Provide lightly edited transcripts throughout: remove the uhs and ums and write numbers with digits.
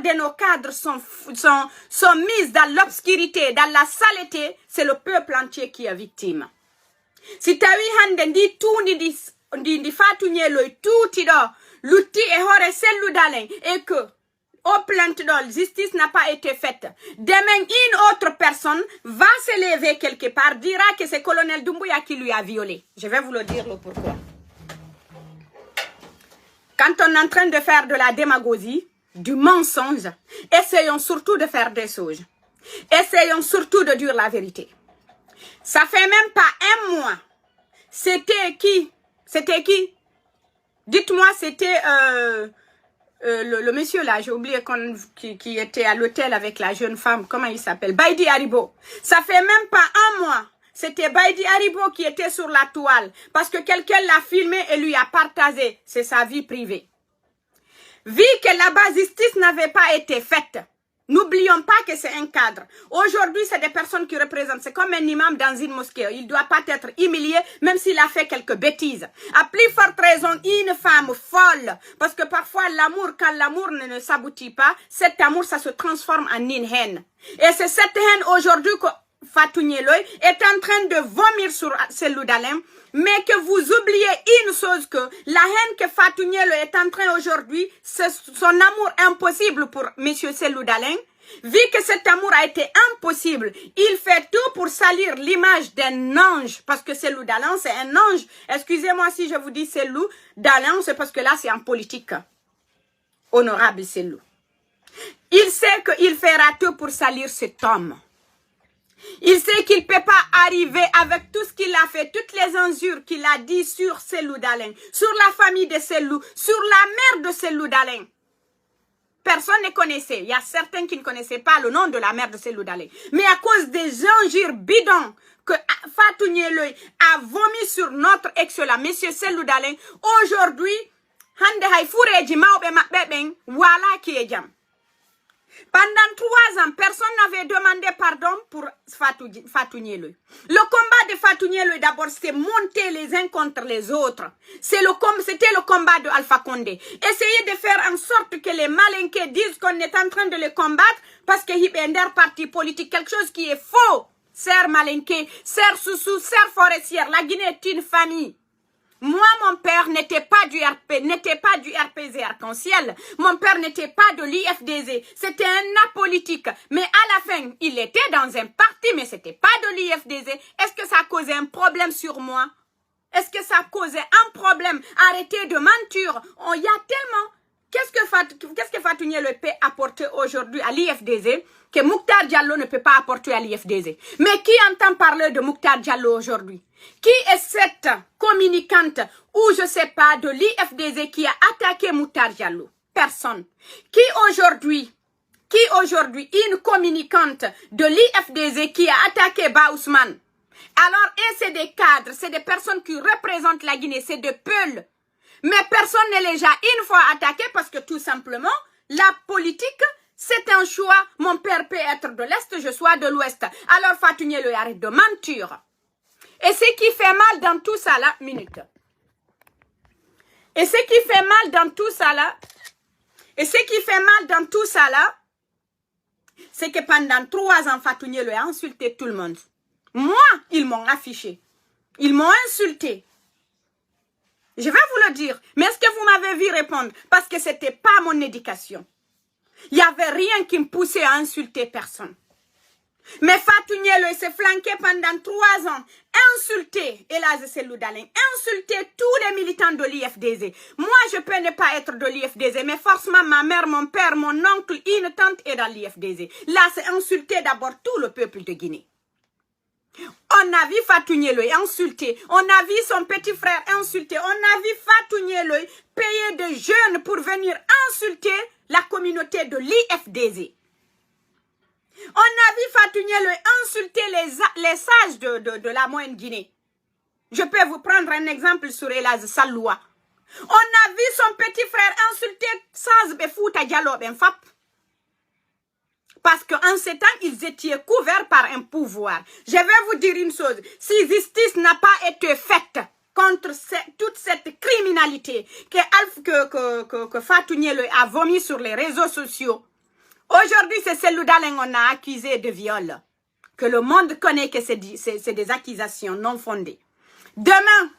plupart de nos cadres sont mis dans l'obscurité, dans la saleté, c'est le peuple entier qui est victime. Si tu as eu hande dit tout ndi Fatou-Nielo tout l'outil est hors celle d'Alain et que au plainte la justice n'a pas été faite. Demain, une autre personne va se lever quelque part, dira que c'est colonel Doumbouya qui lui a violé. Je vais vous le dire le pourquoi. Quand on est en train de faire de la démagogie, du mensonge, essayons surtout de faire des choses. Essayons surtout de dire la vérité. Ça fait même pas un mois. C'était qui? C'était qui? Dites-moi, c'était le monsieur là, j'ai oublié qui était à l'hôtel avec la jeune femme. Comment il s'appelle? Baïdi Haribo. Ça fait même pas un mois. C'était Baïdi Haribo qui était sur la toile. Parce que quelqu'un l'a filmé et lui a partagé. C'est sa vie privée. Vu que la justice n'avait pas été faite, n'oublions pas que c'est un cadre. Aujourd'hui, c'est des personnes qui représentent. C'est comme un imam dans une mosquée. Il ne doit pas être humilié, même s'il a fait quelques bêtises. À plus forte raison, une femme folle. Parce que parfois, l'amour, quand l'amour ne s'aboutit pas, cet amour, ça se transforme en une haine. Et c'est cette haine aujourd'hui que Fatou-Nielo est en train de vomir sur Cellou Dalein. Mais que vous oubliez une chose, que la haine que Fatou-Nielo est en train aujourd'hui, c'est son amour impossible pour M. Cellou Dalein. Vu que cet amour a été impossible, il fait tout pour salir l'image d'un ange. Parce que Cellou Dalein, c'est un ange. Excusez-moi si je vous dis Cellou Dalein, c'est parce que là, c'est en politique. Honorable Cellou. Il sait qu'il fera tout pour salir cet homme. Il sait qu'il ne peut pas arriver avec tout ce qu'il a fait, toutes les injures qu'il a dit sur Cellou Dalein, sur la famille de Cellou, sur la mère de Cellou Dalein. Personne ne connaissait. Il y a certains qui ne connaissaient pas le nom de la mère de Cellou Dalein. Mais à cause des injures bidons que Fatou-Nielo a vomi sur notre ex-là, M. Cellou Dalein, aujourd'hui, voilà qui est jam. Pendant 3 ans, personne n'avait demandé pardon pour Fatou-Nielo. Le combat de Fatou-Nielo, d'abord, c'est monter les uns contre les autres. C'était le combat de Alpha Condé. Essayez de faire en sorte que les malinqués disent qu'on est en train de les combattre parce qu'il y a un parti politique, quelque chose qui est faux. Sœur Malinké, sœur Soussou, sœur Forestière, la Guinée est une famille. Moi, mon père n'était pas du RPZ Arc-en-Ciel. Mon père n'était pas de l'IFDZ. C'était un apolitique. Mais à la fin, il était dans un parti, mais c'était pas de l'IFDZ. Est-ce que ça a causé un problème sur moi? Est-ce que ça a causé un problème? Arrêtez de mentir. Il y a tellement... Qu'est-ce que Fatou-Nielo peut apporter aujourd'hui à l'IFDZ que Mouktar Diallo ne peut pas apporter à l'IFDZ? Mais qui entend parler de Mouktar Diallo aujourd'hui? Qui est cette communicante ou je sais pas de l'IFDZ qui a attaqué Mouktar Diallo? Personne. Qui aujourd'hui une communicante de l'IFDZ qui a attaqué Ba Ousmane? Alors, et c'est des cadres, c'est des personnes qui représentent la Guinée, c'est des peuls. Mais personne ne les a une fois attaqués parce que tout simplement, la politique, c'est un choix. Mon père peut être de l'Est, je suis de l'Ouest. Alors Fatou-Nielo arrête de mentir. Et ce qui fait mal dans tout ça là, et ce qui fait mal dans tout ça là, c'est que pendant 3 ans, Fatou-Nielo a insulté tout le monde. Moi, ils m'ont affiché. Ils m'ont insulté. Je vais vous le dire. Mais est-ce que vous m'avez vu répondre? Parce que c'était pas mon éducation. Il n'y avait rien qui me poussait à insulter personne. Mais Fatou-Nielo s'est flanqué pendant 3 ans. Insulter Elhadji Cellou Dalein. Insulter tous les militants de l'IFDZ. Moi, je peux ne pas être de l'IFDZ. Mais forcément, ma mère, mon père, mon oncle, une tante est dans l'IFDZ. Là, c'est insulter d'abord tout le peuple de Guinée. On a vu Fatou-Nielo insulté. On a vu son petit frère insulté. On a vu Fatou-Nielo payer des jeunes pour venir insulter la communauté de l'IFDZ. On a vu Fatou-Nielo insulter les sages de la moyenne Guinée. Je peux vous prendre un exemple sur Elhadji Saloua. On a vu son petit frère insulter Saz Befouta Diallo Benfap. Parce qu'en ce temps, ils étaient couverts par un pouvoir. Je vais vous dire une chose. Si justice n'a pas été faite contre toute cette criminalité que Fatou-Nielo a vomi sur les réseaux sociaux, Aujourd'hui, c'est Cellou Dalein qu'on a accusé de viol. Que le monde connaît que c'est des accusations non fondées. Demain,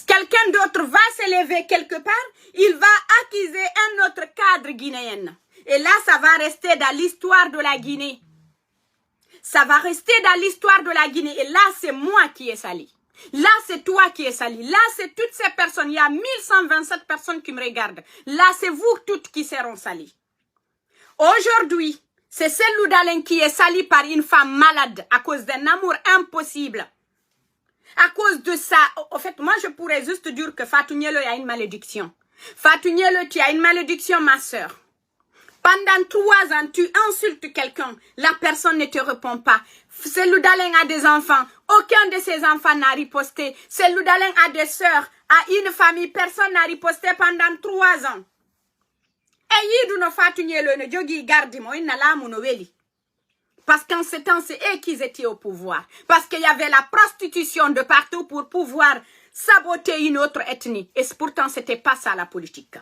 quelqu'un d'autre va se lever quelque part, il va accuser un autre cadre guinéen. Et là, ça va rester dans l'histoire de la Guinée. Ça va rester dans l'histoire de la Guinée. Et là, c'est moi qui ai sali. Là, c'est toi qui es sali. Là, c'est toutes ces personnes. Il y a 1127 personnes qui me regardent. Là, c'est vous toutes qui seront salies. Aujourd'hui, c'est Cellou Dalein qui est sali par une femme malade à cause d'un amour impossible. À cause de ça, en fait, moi, je pourrais juste dire que Fatou Nielo a une malédiction. Fatou Nielo, tu as une malédiction, ma sœur. Pendant 3 ans, tu insultes quelqu'un, la personne ne te répond pas. Cellou Dalein a des enfants, aucun de ses enfants n'a riposté. Cellou Dalein a des sœurs, a une famille, personne n'a riposté pendant 3 ans. Et yiduno Fatou Nielo ne jogi gardi mo inna lamu no weli. Parce qu'en ce temps, c'est eux qui étaient au pouvoir. Parce qu'il y avait la prostitution de partout pour pouvoir saboter une autre ethnie. Et pourtant, c'était pas ça la politique.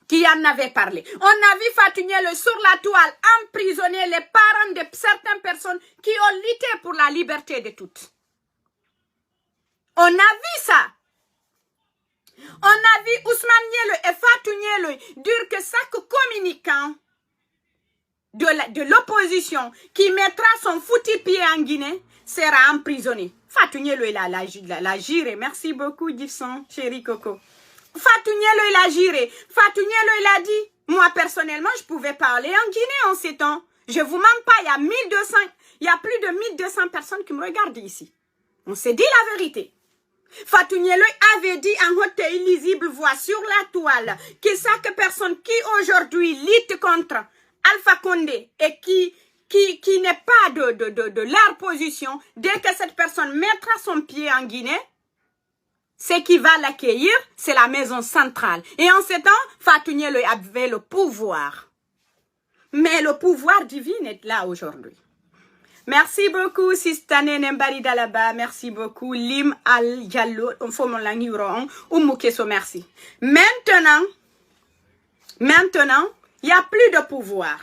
Qui en avait parlé. On a vu Fatou Nielo sur la toile emprisonner les parents de certaines personnes qui ont lutté pour la liberté de toutes. On a vu ça. On a vu Ousmane Nielo et Fatou Nielo dire que chaque communicant de l'opposition qui mettra son foutu pied en Guinée sera emprisonné. Fatou Nielo, il a géré. Merci beaucoup, Gibson, chéri Coco. Fatou Nielo, il a géré. Fatou Nielo, il a dit, moi personnellement, je pouvais parler en Guinée en ces temps. Je vous mens pas, il y a plus de 1200 personnes qui me regardent ici. On s'est dit la vérité. Fatou Nielo avait dit en haute et illisible voix sur la toile que chaque personne qui aujourd'hui lutte contre Alpha Condé et qui n'est pas de leur position, dès que cette personne mettra son pied en Guinée, ce qui va l'accueillir, c'est la maison centrale. Et en ce temps, Fatou Nielo avait le pouvoir. Mais le pouvoir divin est là aujourd'hui. Merci beaucoup, Sistane Nembari Dalaba. Merci beaucoup, Lim Al Diallo. On faut mon langue, Oumoukeso, merci. Maintenant, il n'y a plus de pouvoir.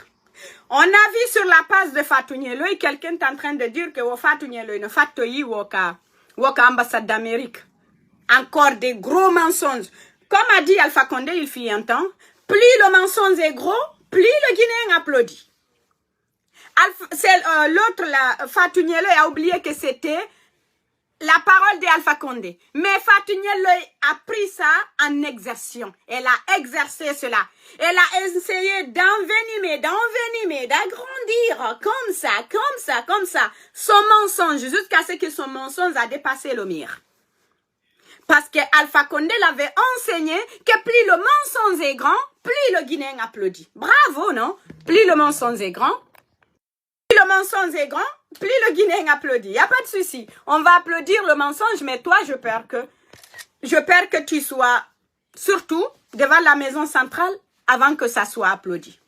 On a vu sur la page de Fatou Nielo, quelqu'un est en train de dire que Fatou Nielo ne Fatoyi Woka ambassade d'Amérique. Encore des gros mensonges. Comme a dit Alpha Condé, il fit un temps, plus le mensonge est gros, plus le Guinéen applaudit. L'autre, Fatou Nielo, a oublié que c'était la parole d'Alpha Condé. Mais Fatou Nielo a pris ça en exercition. Elle a exercé cela. Elle a essayé d'envenimer, d'agrandir, comme ça, son mensonge, jusqu'à ce que son mensonge a dépassé le mur. Parce que Alpha Condé l'avait enseigné que plus le mensonge est grand, plus le Guinéen applaudit. Bravo, non? Plus le mensonge est grand, plus le mensonge est grand, plus le Guinéen applaudit. Il n'y a pas de souci. On va applaudir le mensonge, mais toi, je perds que tu sois surtout devant la maison centrale avant que ça soit applaudi.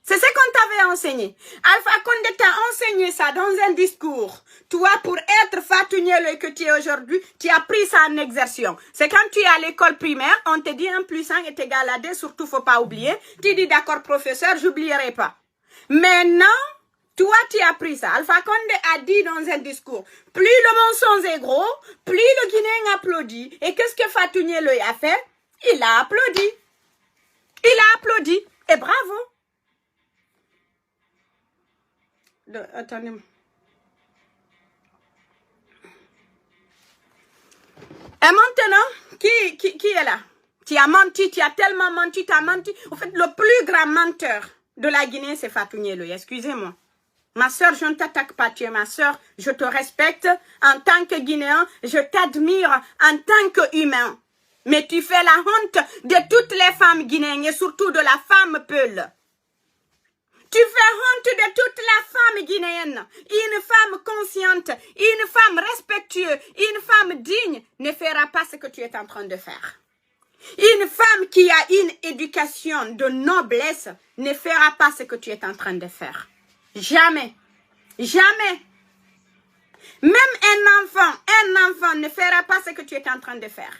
C'est ce qu'on t'avait enseigné. Alpha Condé t'a enseigné ça dans un discours. Toi, pour être Fatou Nielo que tu es aujourd'hui, tu as pris ça en exercice. C'est quand tu es à l'école primaire, on te dit 1 + 1 est égal à 2, surtout faut pas oublier. Tu dis d'accord professeur, j'oublierai pas. Maintenant, toi tu as pris ça. Alpha Condé a dit dans un discours, plus le mensonge est gros, plus le Guinéen applaudit. Et qu'est-ce que Fatou Nielo a fait? Il a applaudi. Il a applaudi. Et bravo. Attendez. Et maintenant, qui est là? Tu as menti, tu as tellement menti, tu as menti. En fait, le plus grand menteur de la Guinée, c'est Fatou Nielo. Excusez-moi. Ma soeur, je ne t'attaque pas, tu es ma soeur. Je te respecte en tant que Guinéen. Je t'admire en tant qu'humain. Mais tu fais la honte de toutes les femmes guinéennes et surtout de la femme Peul. Tu fais honte de toute la femme guinéenne. Une femme consciente, une femme respectueuse, une femme digne ne fera pas ce que tu es en train de faire. Une femme qui a une éducation de noblesse ne fera pas ce que tu es en train de faire. Jamais. Jamais. Même un enfant ne fera pas ce que tu es en train de faire.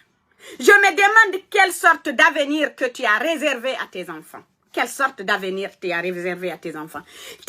Je me demande quelle sorte d'avenir que tu as réservé à tes enfants. quelle sorte d'avenir tu as réservé à tes enfants?